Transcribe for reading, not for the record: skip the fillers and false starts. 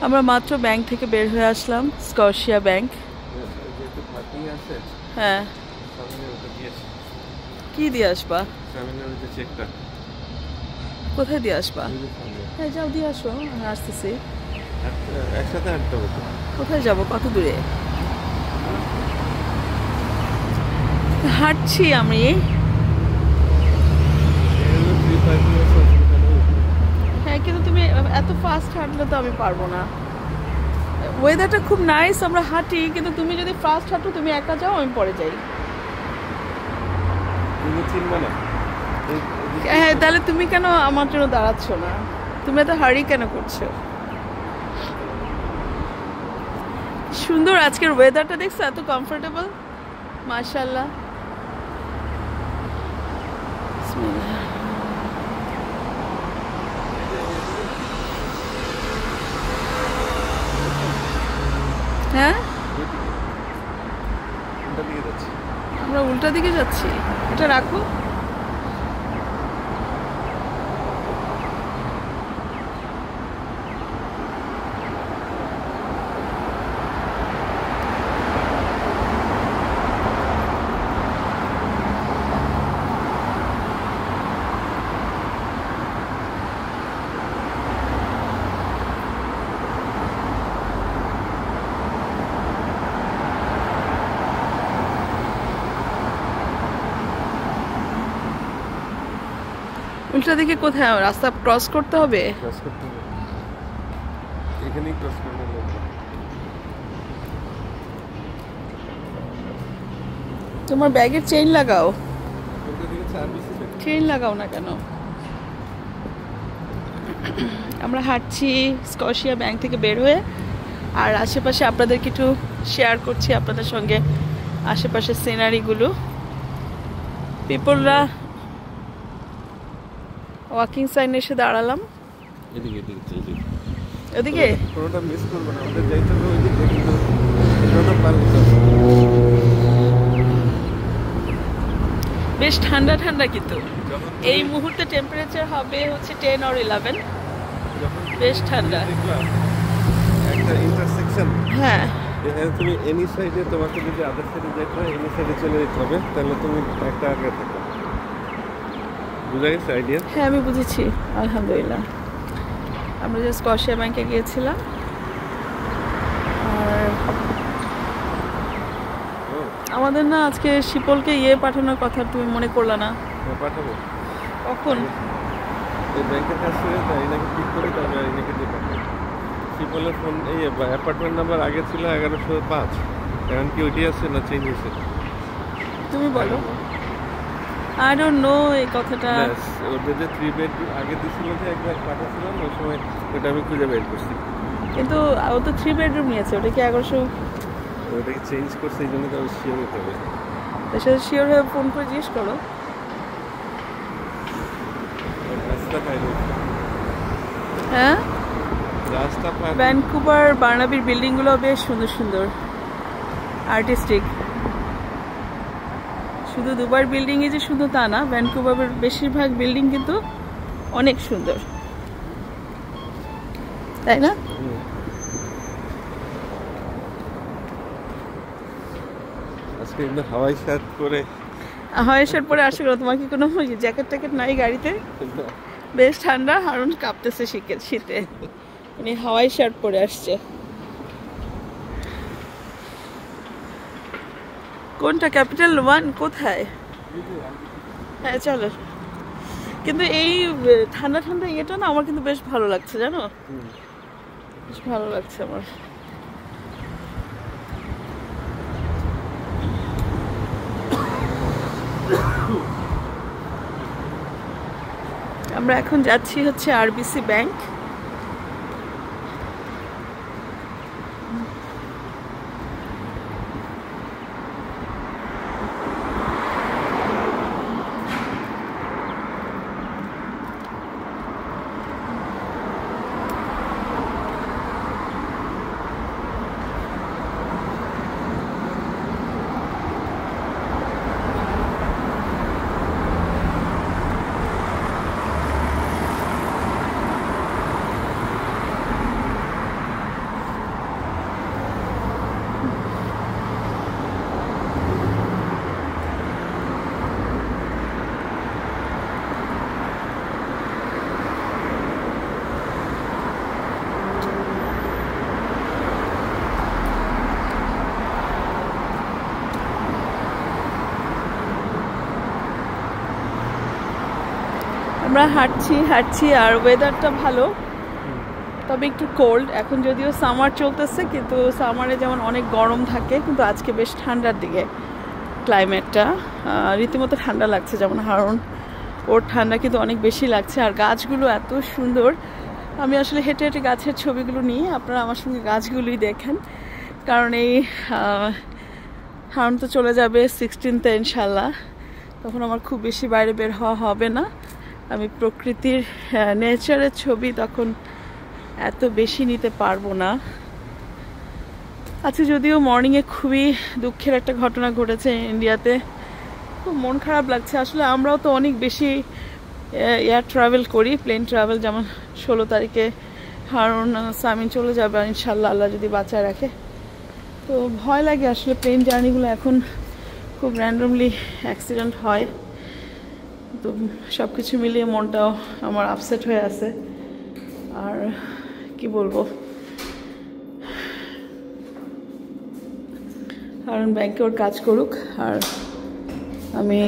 আমরা মাত্র ব্যাংক থেকে বের হয়ে আসলাম, স্কশিয়া ব্যাংক। হ্যাঁ, কি দিয়ে আসবা? কোথায় দিয়ে আসবা? হ্যাঁ, যাও দিয়ে আসো, আমি আসতেছি। একসাথে হাঁটতে হবে। কোথায় যাব? কত দূরে হাঁটছি আমি? হ্যাঁ, কিন্তু তুমি এত ফাস্ট হাঁটলে তো আমি পারবো না। ওয়েদারটা খুব নাইস, আমরা হাঁটি, কিন্তু তুমি যদি ফাস্ট হাঁটো, তুমি একা যাও, আমি পরে যাই। হ্যাঁ, তাহলে তুমি কেন আমার জন্য দাঁড়াচ্ছ না? তুমি এত হারি কেন করছো? সুন্দর আজকের ওয়েদারটা দেখছো, এত কমফোর্টেবল, মাশাআল্লাহ। হ্যাঁ, আমরা উল্টা দিকে যাচ্ছি। এটা রাখো। উল্টা দিকে কোথায়? রাস্তা ক্রস করতে হবে? তোমার ব্যাগের চেইন লাগাও। চেইন লাগাও না কেন? আমরা হাঁটছি স্কশিয়া ব্যাংক থেকে বের হয়ে, আর আশেপাশে আপনাদেরকে একটু শেয়ার করছি আপনাদের সঙ্গে আশেপাশের সিনারিগুলো। পিপলরা ওয়াকিং সাইন এসে দাঁড়ালাম। এদিকে পুরোটা মিস করবো না, আমাদের যাইতে হবে ওইদিকে, কিন্তু এটা পার হতে হবে। বেশ ঠান্ডা ঠান্ডা, কিন্তু এই মুহূর্তে টেম্পারেচার হবে হচ্ছে 10 or 11। বেশ ঠান্ডা। একটা ইন্টারসেকশন, হ্যাঁ, এখানে তুমি এনি সাইডে, তোমাকে যদি আদার সাইডে যেতে হয় এনি সাইডে চলে যেতে হবে, তাহলে তুমি একটা আগে থাকো। বুঝা গেছে আইডিয়া? হ্যাঁ, আমি বুঝেছি, আলহামদুলিল্লাহ। আমরা যে স্কশিয়া ব্যাংকে গিয়েছিলাম, আর আমাদের না আজকে শিপলকে পাঠানোর কথা, তুমি মনে করলা না? পাঠাবো। কখন? এই ব্যাংকের কাছ থেকে আইনাকে পিক করে তারপরে আইনাকে দিয়ে পাঠাবো। শিপলের ফোন, এই অ্যাপার্টমেন্ট নাম্বার আগে ছিল 1105, এখন কি ওইটি আছে না চেঞ্জ হয়েছে? তুমি বলো। আই ডোন্ট নো এই কথাটা। ওদের যে 3 বেডরুম আগে দিছিল, যে একবার পাঠাছিলাম, ওই সময় ওটা আমি খুঁজে বের করছি। কিন্তু ও তো 3 বেডরুম নিয়েছে, ওটা কি 1100? ওটাকে চেঞ্জ করছে, এই জন্য তো শিওর হতে হবে। তার সাথে শিওর হয়ে ফোন করে জিজ্ঞেস করো। হ্যাঁ, রাস্তা পার। ভ্যানকুভার বার্নাবির বিল্ডিংগুলো বেশ সুন্দর সুন্দর, আর্টিস্টিক। শুধু দুবার বিল্ডিংই যে শুধু তা না, ভ্যানকুভারের বেশিরভাগ বিল্ডিং কিন্তু অনেক সুন্দর, তাই না? আজকে কিন্তু হাওয়াই শার্ট পরে, হাওয়াই শার্ট পরে আসে কেন? তোমার কি কোনো জ্যাকেট ট্যাকেট নাই গাড়িতে? বেশ ঠান্ডা, হারুন কাঁপতেছে শীতে, উনি হাওয়াই শার্ট পরে আসছে। কোনটা? ক্যাপিটাল 1 কোথায়? হ্যাঁ, চলো। কিন্তু এই ঠান্ডা ঠান্ডা ইয়েটা না আমার কিন্তু বেশ ভালো লাগছে, জানো, বেশ ভালো লাগছে আমার। আমরা এখন যাচ্ছি হচ্ছে আরবিসি ব্যাংক। আমরা হাঁটছি আর ওয়েদারটা ভালো, তবে একটু কোল্ড। এখন যদিও সামার চলতেছে, কিন্তু সামারে যেমন অনেক গরম থাকে, কিন্তু আজকে বেশ ঠান্ডার দিকে ক্লাইমেটটা, রীতিমতো ঠান্ডা লাগছে। যেমন হারুন, ওর ঠান্ডা কিন্তু অনেক বেশি লাগছে। আর গাছগুলো এত সুন্দর, আমি আসলে হেঁটে হেঁটে গাছের ছবিগুলো নিয়ে আপনারা আমার সঙ্গে গাছগুলোই দেখেন, কারণ এই হারুন তো চলে যাবে 16th ইনশাল্লাহ, তখন আমার খুব বেশি বাইরে বের হওয়া হবে না। আমি প্রকৃতির নেচারের ছবি তখন এত বেশি নিতে পারবো না। আচ্ছা, যদিও মর্নিংয়ে খুবই দুঃখের একটা ঘটনা ঘটেছে ইন্ডিয়াতে, খুব মন খারাপ লাগছে। আসলে আমরাও তো অনেক বেশি এয়ার ট্রাভেল করি, প্লেন ট্রাভেল। যেমন 16 তারিখে হারুন সামিন চলে যাবে ইনশাল্লাহ, আল্লাহ যদি বাঁচায় রাখে। তো ভয় লাগে আসলে প্লেন জার্নিগুলো, এখন খুব র্যান্ডমলি অ্যাক্সিডেন্ট হয়। তো সব কিছু মিলিয়ে মনটাও আমার আপসেট হয়ে আছে। আর কি বলবো, কারণ ব্যাংকে ওর কাজ করুক, আর আমি